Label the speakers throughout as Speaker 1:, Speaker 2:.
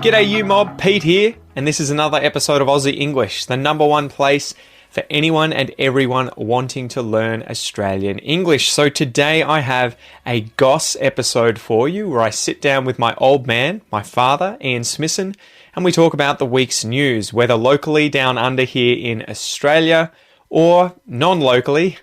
Speaker 1: G'day you mob, Pete here, and this is another episode of Aussie English, the number one place for anyone and everyone wanting to learn Australian English. So today I have a Goss episode for you where I sit down with my old man, my father, Ian Smisson, and we talk about the week's news, whether locally down under here in Australia or non-locally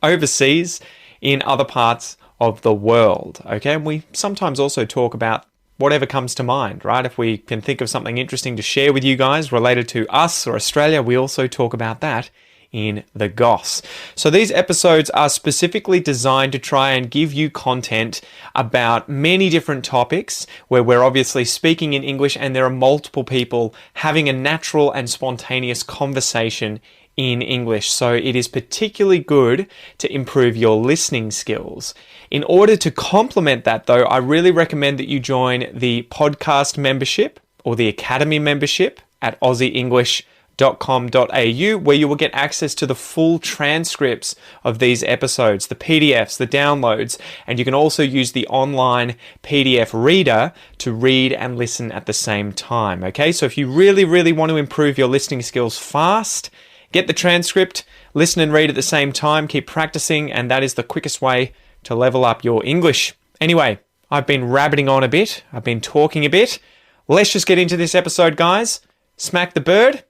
Speaker 1: overseas in other parts of the world. Okay, and we sometimes also talk about whatever comes to mind, right? If we can think of something interesting to share with you guys related to us or Australia, we also talk about that in the Goss. So these episodes are specifically designed to try and give you content about many different topics where we're obviously speaking in English and there are multiple people having a natural and spontaneous conversation in English. So it is particularly good to improve your listening skills. In order to complement that though, I really recommend that you join the podcast membership or the academy membership at aussieenglish.com.au, where you will get access to the full transcripts of these episodes, the PDFs, the downloads, and you can also use the online PDF reader to read and listen at the same time. Okay, so if you really want to improve your listening skills fast, get the transcript, listen and read at the same time, keep practicing, and that is the quickest way to level up your English. Anyway, I've been rabbiting on a bit. I've been talking a bit. Let's just get into this episode, guys. Smack the bird,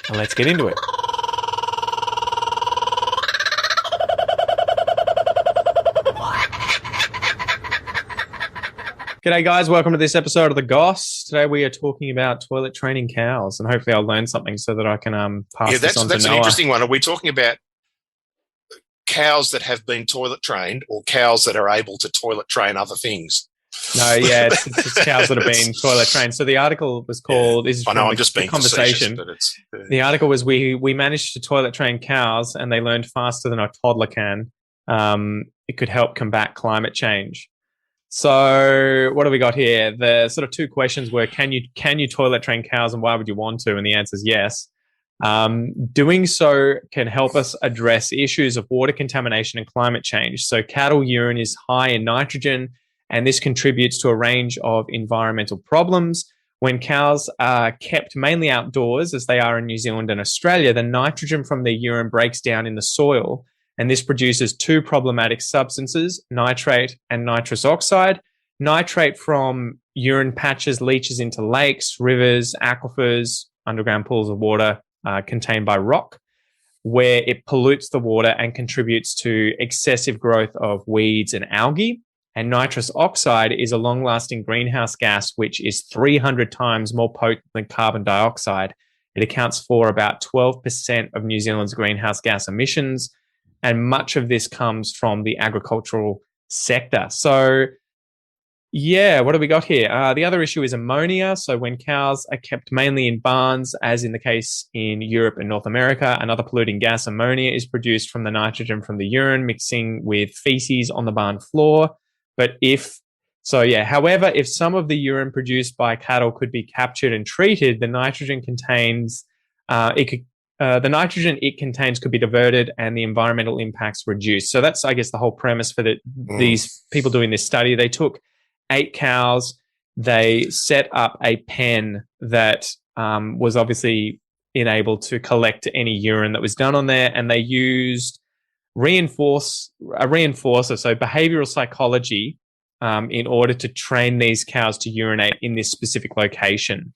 Speaker 1: and let's get into it. G'day guys, welcome to this episode of the Goss. Today we are talking about toilet training cows, and hopefully I'll learn something so that I can pass this on to Noah.
Speaker 2: That's an interesting one. Are we talking about cows that have been toilet trained or cows that are able to toilet train other things?
Speaker 1: No, yeah, it's cows that have been toilet trained. So the article was called, this is from the conversation. The article was, we managed to toilet train cows and they learned faster than a toddler can. It could help combat climate change. So what do we got here? The sort of two questions were, can you toilet train cows and why would you want to? And the answer is yes. Doing so can help us address issues of water contamination and climate change. So cattle urine is high in nitrogen, and this contributes to a range of environmental problems. When cows are kept mainly outdoors, as they are in New Zealand and Australia, the nitrogen from their urine breaks down in the soil, and this produces two problematic substances, nitrate and nitrous oxide. Nitrate from urine patches leaches into lakes, rivers, aquifers, underground pools of water contained by rock, where it pollutes the water and contributes to excessive growth of weeds and algae. And nitrous oxide is a long-lasting greenhouse gas, which is 300 times more potent than carbon dioxide. It accounts for about 12% of New Zealand's greenhouse gas emissions, and much of this comes from the agricultural sector. So, yeah, what do we got here? The other issue is ammonia. So when cows are kept mainly in barns, as in the case in Europe and North America, another polluting gas, ammonia, is produced from the nitrogen from the urine mixing with feces on the barn floor. However, if some of the urine produced by cattle could be captured and treated, the nitrogen it contains could be diverted and the environmental impacts reduced. So that's, I guess, the whole premise for these people doing this study. They took 8 cows, they set up a pen that was obviously enabled to collect any urine that was done on there, and they used a reinforcer, so behavioral psychology, in order to train these cows to urinate in this specific location.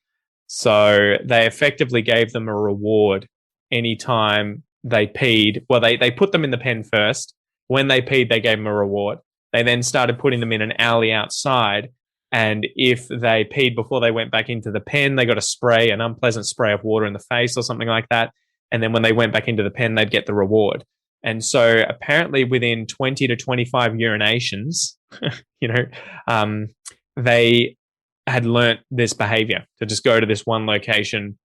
Speaker 1: So they effectively gave them a reward anytime they peed. Well, they put them in the pen first. When they peed, they gave them a reward. They then started putting them in an alley outside, and if they peed before they went back into the pen, they got an unpleasant spray of water in the face or something like that. And then when they went back into the pen, they'd get the reward. And so apparently within 20 to 25 urinations, they had learnt this behavior to just go to this one location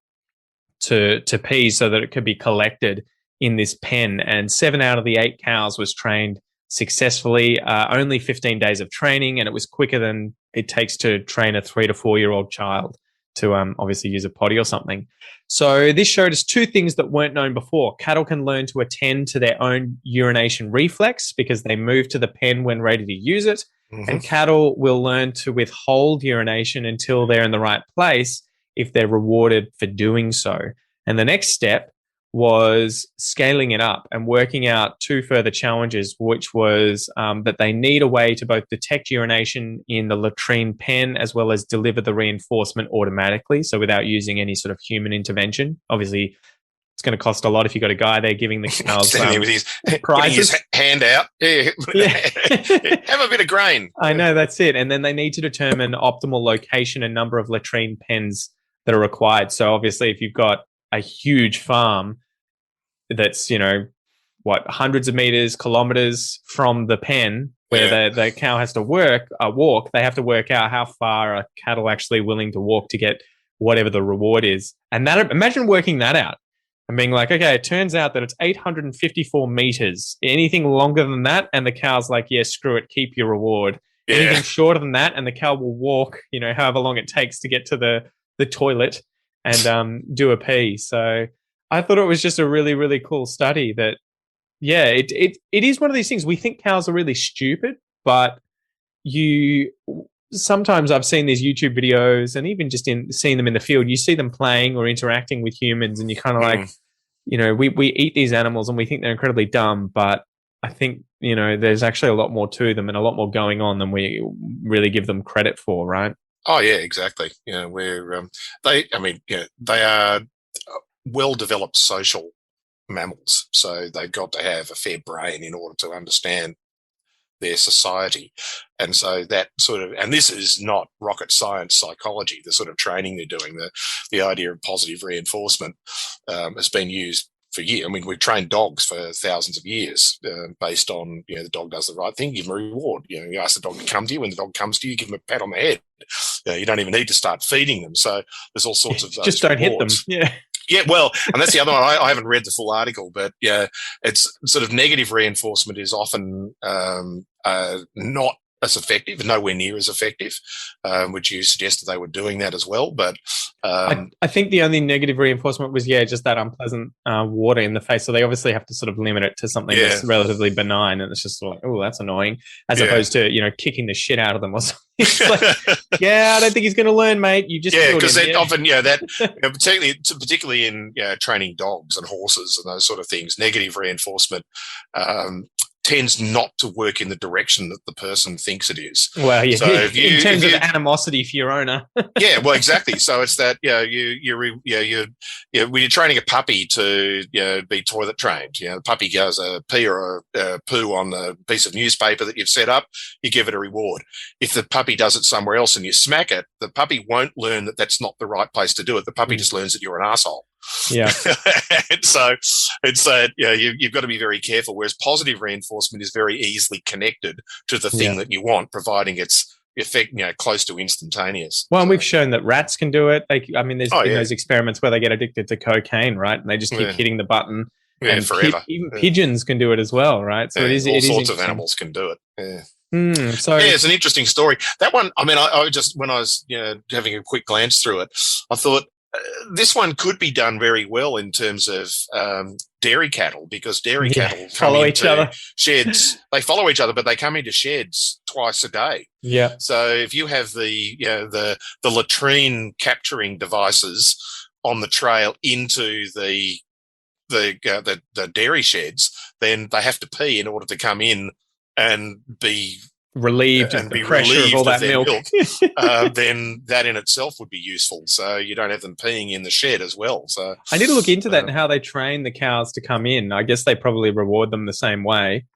Speaker 1: to pee so that it could be collected in this pen. And 7 out of the 8 cows was trained successfully, only 15 days of training, and it was quicker than it takes to train a 3 to 4 year old child to obviously use a potty or something. So this showed us 2 things that weren't known before. Cattle can learn to attend to their own urination reflex because they move to the pen when ready to use it. And cattle will learn to withhold urination until they're in the right place if they're rewarded for doing so. And the next step was scaling it up and working out 2 further challenges, which was that they need a way to both detect urination in the latrine pen as well as deliver the reinforcement automatically, so without using any sort of human intervention. Obviously, it's going to cost a lot if you've got a guy there giving the cows
Speaker 2: with his,
Speaker 1: prizes.
Speaker 2: His hand out. Yeah. Have a bit of grain.
Speaker 1: I know, that's it. And then they need to determine optimal location and number of latrine pens that are required. So obviously, if you've got a huge farm that's, hundreds of meters, kilometers from the pen where the cow has to walk, they have to work out how far are cattle actually willing to walk to get whatever the reward is. And imagine working that out. And being like, okay, it turns out that it's 854 meters. Anything longer than that, and the cow's like, yeah, screw it, keep your reward. Yeah. Anything shorter than that, and the cow will walk, however long it takes to get to the toilet and do a pee. So I thought it was just a really, really cool study that, yeah, it is one of these things. We think cows are really stupid, but sometimes I've seen these YouTube videos, and even just seeing them in the field, you see them playing or interacting with humans, and you're kind of like, we eat these animals and we think they're incredibly dumb, but I think, there's actually a lot more to them and a lot more going on than we really give them credit for, right?
Speaker 2: Oh yeah, exactly. They are well-developed social mammals, so they've got to have a fair brain in order to understand their society. And so that and this is not rocket science psychology, the sort of training they're doing, the idea of positive reinforcement has been used for years. I mean, we've trained dogs for thousands of years based on, the dog does the right thing, give them a reward. You ask the dog to come to you. When the dog comes to you, give them a pat on the head. You don't even need to start feeding them. So there's all sorts of
Speaker 1: just don't
Speaker 2: rewards.
Speaker 1: Hit them. Yeah.
Speaker 2: Yeah, well, and that's the other one. I haven't read the full article, but yeah, it's sort of negative reinforcement is often not as effective, nowhere near as effective, which you suggested they were doing that as well. But
Speaker 1: I think the only negative reinforcement was, just that unpleasant water in the face. So they obviously have to sort of limit it to something that's relatively benign, and it's just like, oh, that's annoying, as opposed to, kicking the shit out of them or something. It's like, I don't think he's going to learn, mate. You just
Speaker 2: because often, that particularly in training dogs and horses and those sort of things, negative reinforcement tends not to work in the direction that the person thinks it is.
Speaker 1: Well, yeah, so in terms of animosity for your owner.
Speaker 2: Yeah, well, exactly. So it's that when you're training a puppy to be toilet trained, the puppy goes a pee or a poo on a piece of newspaper that you've set up, you give it a reward. If the puppy does it somewhere else and you smack it, the puppy won't learn that that's not the right place to do it. The puppy just learns that you're an asshole.
Speaker 1: Yeah.
Speaker 2: And so it's you've got to be very careful. Whereas positive reinforcement is very easily connected to the thing that you want, providing it's effect close to instantaneous.
Speaker 1: Well, and we've shown that rats can do it. There's been those experiments where they get addicted to cocaine, right? And they just keep hitting the button. Yeah, and forever. Even pigeons can do it as well, right? So it is all sorts of
Speaker 2: animals can do it. Yeah.
Speaker 1: So
Speaker 2: it's an interesting story. That one, I just when I was having a quick glance through it, I thought this one could be done very well in terms of dairy cattle, because dairy cattle follow each other. Sheds. They follow each other, but they come into sheds twice a day.
Speaker 1: Yeah.
Speaker 2: So if you have the latrine capturing devices on the trail into the dairy sheds, then they have to pee in order to come in and be
Speaker 1: relieved of the pressure of all that milk.
Speaker 2: Then that in itself would be useful. So you don't have them peeing in the shed as well. So
Speaker 1: I need to look into that and how they train the cows to come in. I guess they probably reward them the same way.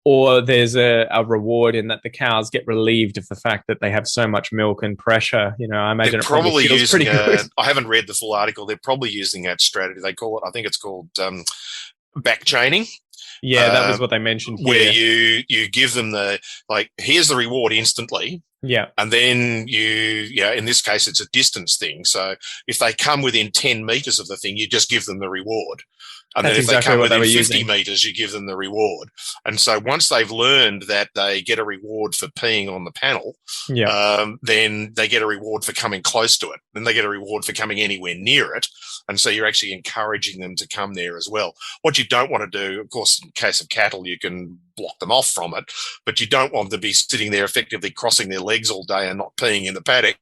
Speaker 1: Or there's a reward in that the cows get relieved of the fact that they have so much milk and pressure. I imagine
Speaker 2: they're probably feels pretty good. I haven't read the full article. They're probably using that strategy. They call it, I think it's called back chaining.
Speaker 1: Yeah, that was what they mentioned here.
Speaker 2: Where you give them here's the reward instantly.
Speaker 1: Yeah.
Speaker 2: And then in this case, it's a distance thing. So if they come within 10 meters of the thing, you just give them the reward. And
Speaker 1: That's
Speaker 2: then if
Speaker 1: exactly
Speaker 2: they come
Speaker 1: what they
Speaker 2: within
Speaker 1: were
Speaker 2: 50
Speaker 1: using.
Speaker 2: meters, you give them the reward. And so once they've learned that they get a reward for peeing on the panel, then they get a reward for coming close to it. Then they get a reward for coming anywhere near it. And so you're actually encouraging them to come there as well. What you don't want to do, of course, in case of cattle, you can block them off from it, but you don't want them to be sitting there effectively crossing their legs all day and not peeing in the paddock.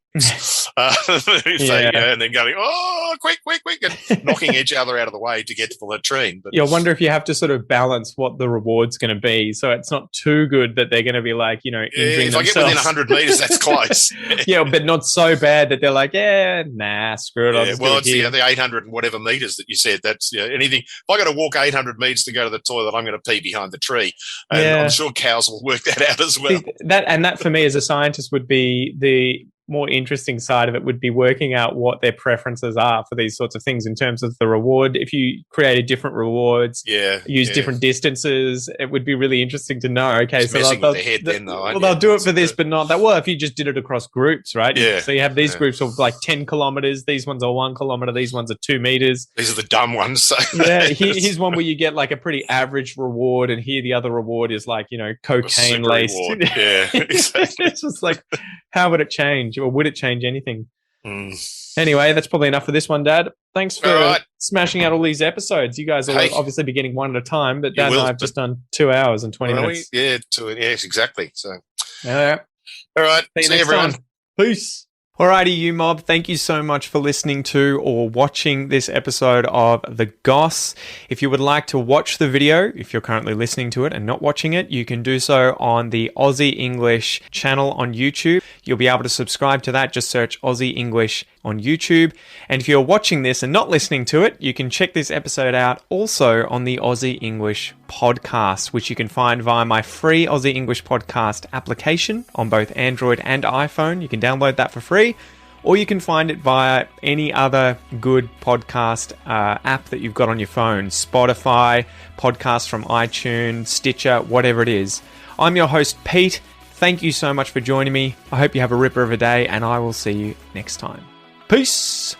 Speaker 2: And then going, oh, quick, and knocking each other out of the way to get to the latrine. But
Speaker 1: I wonder if you have to sort of balance what the reward's going to be, so it's not too good that they're going to be like, injuring
Speaker 2: if
Speaker 1: themselves.
Speaker 2: I get within 100 meters, that's close.
Speaker 1: But not so bad that they're like, screw it.
Speaker 2: It's the 800 and whatever meters that you said. That's anything. If I got to walk 800 meters to go to the toilet, I'm going to pee behind the tree, and I'm sure cows will work that out as well.
Speaker 1: That for me as a scientist would be the more interesting side of it, would be working out what their preferences are for these sorts of things in terms of the reward. If you created different rewards, use different distances, it would be really interesting to know. Okay, so they'll do it for this, but not that. Well, if you just did it across groups, right?
Speaker 2: Yeah.
Speaker 1: So you have these groups of like 10 kilometers. These ones are 1 kilometer. These ones are 2 meters.
Speaker 2: These are the dumb ones. So.
Speaker 1: Here's one where you get like a pretty average reward, and here the other reward is like cocaine laced.
Speaker 2: Yeah, exactly.
Speaker 1: It's just like, how would it change? Or would it change anything? Anyway, that's probably enough for this one, Dad. Thanks for smashing out all these episodes. You guys will obviously be getting one at a time, but Dad and I have just done 2 hours and 20 minutes.
Speaker 2: Yes, exactly. So,
Speaker 1: all
Speaker 2: right. See you everyone.
Speaker 1: Time. Peace. Alrighty, you mob, thank you so much for listening to or watching this episode of The Goss. If you would like to watch the video, if you're currently listening to it and not watching it, you can do so on the Aussie English channel on YouTube. You'll be able to subscribe to that. Just search Aussie English on YouTube. And if you're watching this and not listening to it, you can check this episode out also on the Aussie English podcast, which you can find via my free Aussie English podcast application on both Android and iPhone. You can download that for free, or you can find it via any other good podcast app that you've got on your phone. Spotify, podcasts from iTunes, Stitcher, whatever it is. I'm your host, Pete. Thank you so much for joining me. I hope you have a ripper of a day, and I will see you next time. Peace!